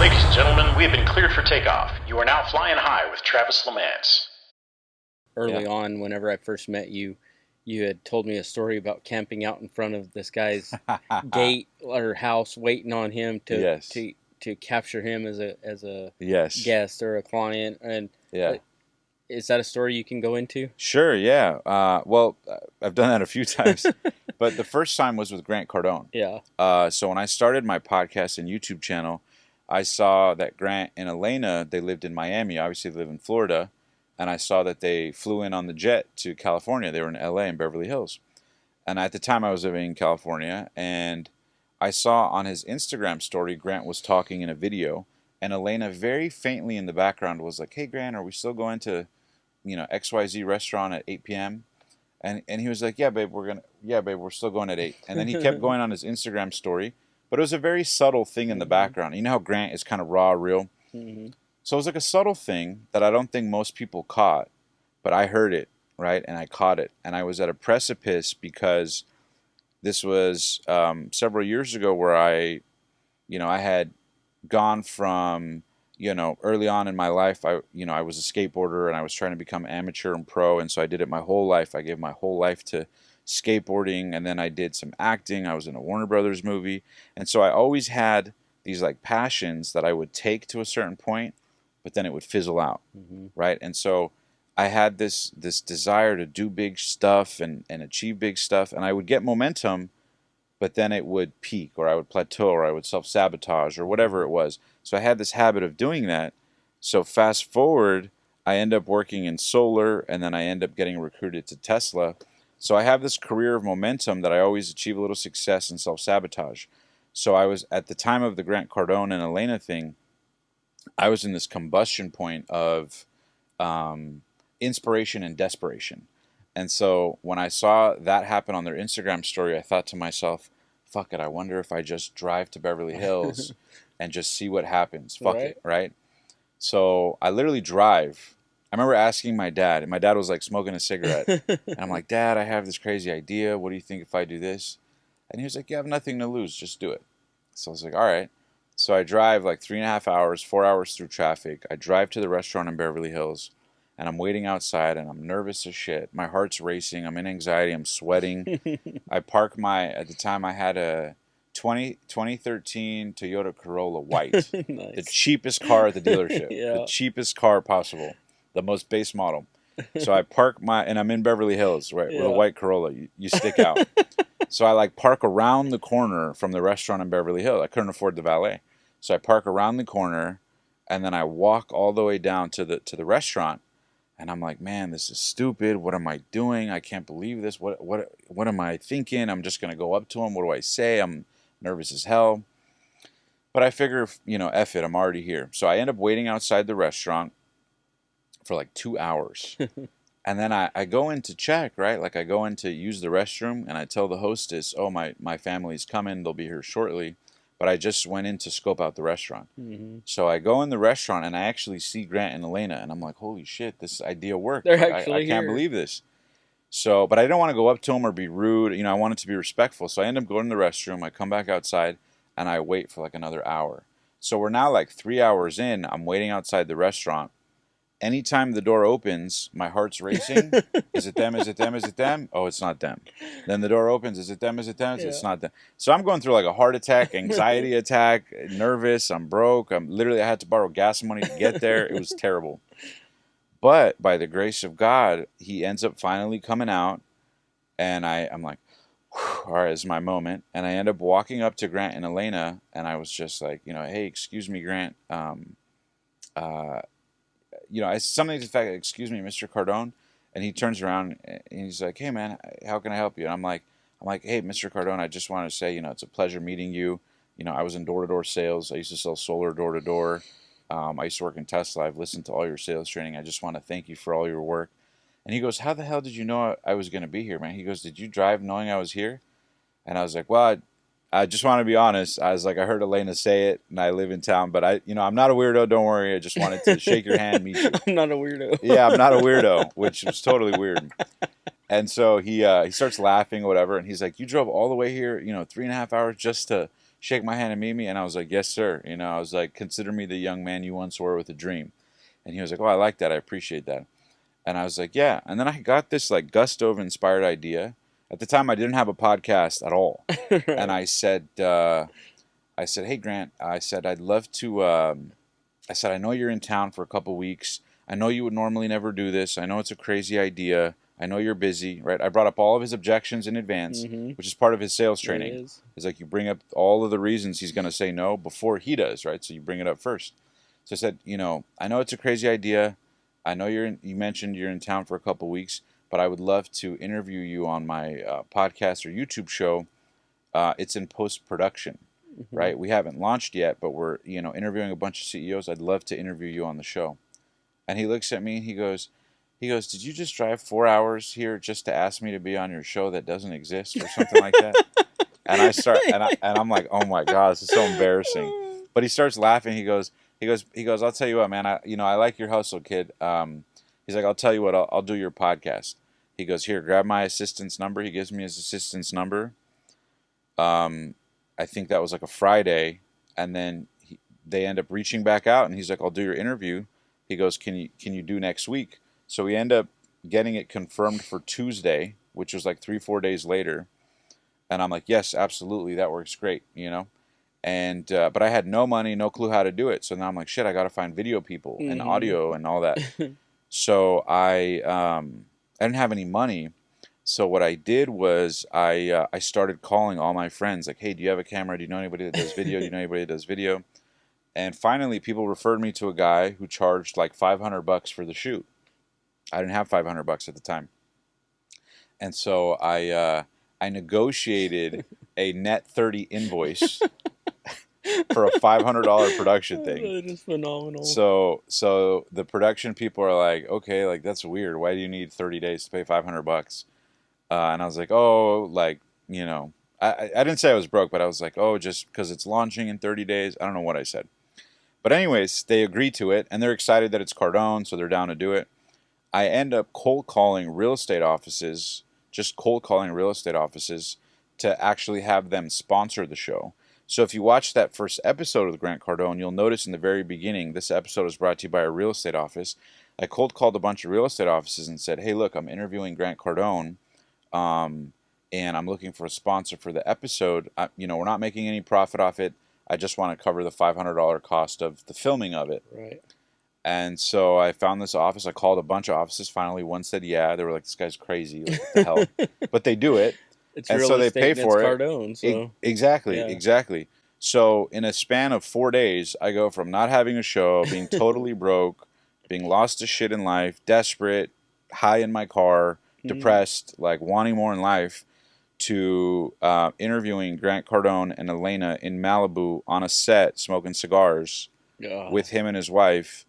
Ladies and gentlemen, we have been cleared for takeoff. You are now flying high with Travis Lamance. Early on, whenever I first met you, you had told me a story about camping out in front of this guy's gate or house, waiting on him Yes. to capture him as a Yes. guest or a client. And Yeah. is that a story you can go into? Sure, yeah. Well, I've done that a few times, but the first time was with Grant Cardone. Yeah. So when I started my podcast and YouTube channel, I saw that Grant and Elena, they lived in Miami. Obviously, they live in Florida. And I saw that they flew in on the jet to California. They were in LA in Beverly Hills. And at the time, I was living in California. And I saw on his Instagram story, Grant was talking in a video. And Elena, very faintly in the background, was like, "Hey, Grant, are we still going to, XYZ restaurant at 8 p.m.?" And he was like, "Yeah, babe, we're still going at 8." And then he kept going on his Instagram story. But it was a very subtle thing in the background. You know how Grant is kind of raw, real? Mm-hmm. So it was like a subtle thing that I don't think most people caught, but I heard it, right? And I caught it. And I was at a precipice because this was several years ago where I had gone from, early on in my life, I was a skateboarder and I was trying to become amateur and pro. And so I did it my whole life. I gave my whole life to skateboarding. And then I did some acting. I was in a Warner Brothers movie. And so I always had these like passions that I would take to a certain point, but then it would fizzle out, right? And so I had this desire to do big stuff and achieve big stuff, and I would get momentum, but then it would peak, or I would plateau, or I would self-sabotage, or whatever it was. So I had this habit of doing that. So fast forward, I end up working in solar, and then I end up getting recruited to Tesla. So I have this career of momentum that I always achieve a little success and self-sabotage. So I was, at the time of the Grant Cardone and Elena thing, I was in this combustion point of inspiration and desperation. And so when I saw that happen on their Instagram story, I thought to myself, fuck it, I wonder if I just drive to Beverly Hills and just see what happens. Fuck it, right? So I literally drive. I remember asking my dad, and my dad was like smoking a cigarette. And I'm like, "Dad, I have this crazy idea. What do you think if I do this?" And he was like, "You have nothing to lose. Just do it." So I was like, all right. So I drive like 3.5 hours, 4 hours through traffic. I drive to the restaurant in Beverly Hills, and I'm waiting outside, and I'm nervous as shit. My heart's racing. I'm in anxiety. I'm sweating. I park at the time I had a 2013 Toyota Corolla white. Nice. The cheapest car at the dealership. Yeah. The cheapest car possible. The most base model. So I park and I'm in Beverly Hills, right, with a white Corolla. You stick out. So I like park around the corner from the restaurant in Beverly Hills. I couldn't afford the valet. So I park around the corner, and then I walk all the way down to the restaurant, and I'm like, man, this is stupid. What am I doing? I can't believe this. What am I thinking? I'm just gonna go up to him. What do I say? I'm nervous as hell. But I figure, F it, I'm already here. So I end up waiting outside the restaurant for like 2 hours. And then I go in to check, right? Like I go in to use the restroom, and I tell the hostess, "Oh, my family's coming. They'll be here shortly." But I just went in to scope out the restaurant. So I go in the restaurant, and I actually see Grant and Elena, and I'm like, holy shit, this idea worked. They're Like, actually I can't here. believe this. So, but I didn't want to go up to them or be rude. I wanted to be respectful. So I end up going to the restroom. I come back outside, and I wait for like another hour. So we're now like 3 hours in. I'm waiting outside the restaurant. Anytime the door opens, my heart's racing. Is it them? Is it them? Is it them? Oh, it's not them. Then the door opens. Is it them? Is it them? It's not them. So I'm going through like a heart attack, anxiety attack, nervous. I'm broke. I had to borrow gas money to get there. It was terrible. But by the grace of God, he ends up finally coming out, and I'm like, all right, this is my moment. And I end up walking up to Grant and Elena, and I was just like, hey, excuse me, Grant. Something to the fact, excuse me, Mr. Cardone. And he turns around and he's like, hey man, how can I help you? And I'm like, hey, Mr. Cardone, I just want to say, it's a pleasure meeting you. I was in door-to-door sales. I used to sell solar door-to-door. I used to work in Tesla. I've listened to all your sales training. I just want to thank you for all your work. And he goes, how the hell did you know I was going to be here, man? He goes, did you drive knowing I was here? And I was like, well, I just want to be honest. I was like, I heard Elena say it, and I live in town, but I'm not a weirdo. Don't worry. I just wanted to shake your hand, meet you. I'm not a weirdo. Yeah, I'm not a weirdo, which was totally weird. And so he starts laughing or whatever, and he's like, you drove all the way here, 3.5 hours just to shake my hand and meet me? And I was like, yes, sir. You know, I was like, consider me the young man you once were with a dream. And he was like, oh, I like that. I appreciate that. And I was like, yeah. And then I got this like gusto of inspired idea. At the time, I didn't have a podcast at all. Right. And I said, hey, Grant, I said, I'd love to, I said, I know you're in town for a couple weeks. I know you would normally never do this. I know it's a crazy idea. I know you're busy, right? I brought up all of his objections in advance, which is part of his sales training. It's like you bring up all of the reasons he's going to say no before he does, right? So you bring it up first. So I said, you know, I know it's a crazy idea. I know you mentioned you're in town for a couple weeks, but I would love to interview you on my podcast or YouTube show. It's in post-production, right? We haven't launched yet, but we're, you know, interviewing a bunch of CEOs. I'd love to interview you on the show. And he looks at me and he goes, did you just drive 4 hours here just to ask me to be on your show that doesn't exist or something like that? And I start, and I'm like, oh my God, this is so embarrassing. But he starts laughing. He goes, I'll tell you what, man, I like your hustle, kid. He's like, I'll tell you what, I'll do your podcast. He goes, here, grab my assistant's number. He gives me his assistant's number. I think that was like a Friday. And then they end up reaching back out and he's like, I'll do your interview. He goes, can you do next week? So we end up getting it confirmed for Tuesday, which was like 3-4 days later. And I'm like, yes, absolutely. That works great, you know? And, but I had no money, no clue how to do it. So now I'm like, shit, I got to find video people and audio and all that. So I didn't have any money. So what I did was I started calling all my friends like, hey, do you have a camera? Do you know anybody that does video? Do you know anybody that does video? And finally, people referred me to a guy who charged like $500 for the shoot. I didn't have $500 at the time. And so I negotiated a net 30 invoice for a $500 production thing. That is phenomenal. So the production people are like, okay, like that's weird. Why do you need 30 days to pay $500? And I was like, oh, like, you know, I didn't say I was broke, but I was like, oh, just because it's launching in 30 days. I don't know what I said. But anyways, they agreed to it, and they're excited that it's Cardone, so they're down to do it. I end up cold calling real estate offices, just cold calling real estate offices to actually have them sponsor the show. So if you watch that first episode of Grant Cardone, you'll notice in the very beginning, this episode is brought to you by a real estate office. I cold called a bunch of real estate offices and said, hey, look, I'm interviewing Grant Cardone, and I'm looking for a sponsor for the episode. You know, we're not making any profit off it. I just want to cover the $500 cost of the filming of it. Right. And so I found this office. I called a bunch of offices. Finally, one said, yeah. They were like, this guy's crazy. Like, what the hell? But they do it. It's and real so they estate pay and for it's it. Cardone, so. Exactly. So in a span of 4 days, I go from not having a show, being totally broke, being lost to shit in life, desperate, high in my car, depressed, like wanting more in life, to interviewing Grant Cardone and Elena in Malibu on a set, smoking cigars with him and his wife.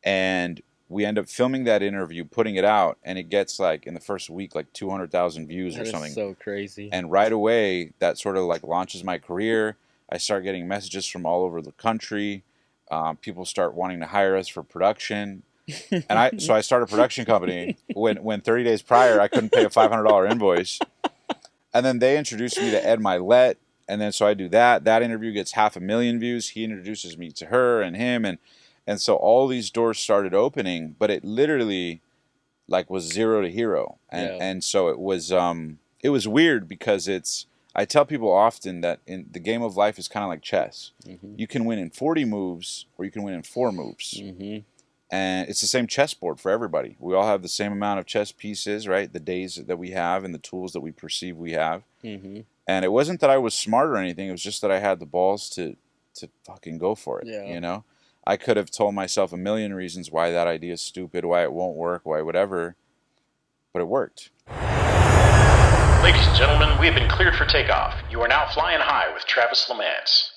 And we end up filming that interview, putting it out, and it gets like in the first week like 200,000 views or something. That is so crazy. And right away, that sort of like launches my career. I start getting messages from all over the country. People start wanting to hire us for production. And so I started a production company when 30 days prior I couldn't pay a $500 invoice. And then they introduced me to Ed Milet, and then so I do that. That interview gets 500,000 views. He introduces me to her and him, and so all these doors started opening. But it literally like was zero to hero, and so it was weird because I tell people often that in the game of life is kind of like chess. You can win in 40 moves, or you can win in 4 moves. And it's the same chessboard for everybody. We all have the same amount of chess pieces, right? The days that we have and the tools that we perceive we have. And it wasn't that I was smart or anything. It was just that I had the balls to fucking go for it. You know, I could have told myself a million reasons why that idea is stupid, why it won't work, why whatever, but it worked. Ladies and gentlemen, we have been cleared for takeoff. You are now flying high with Travis Lamance.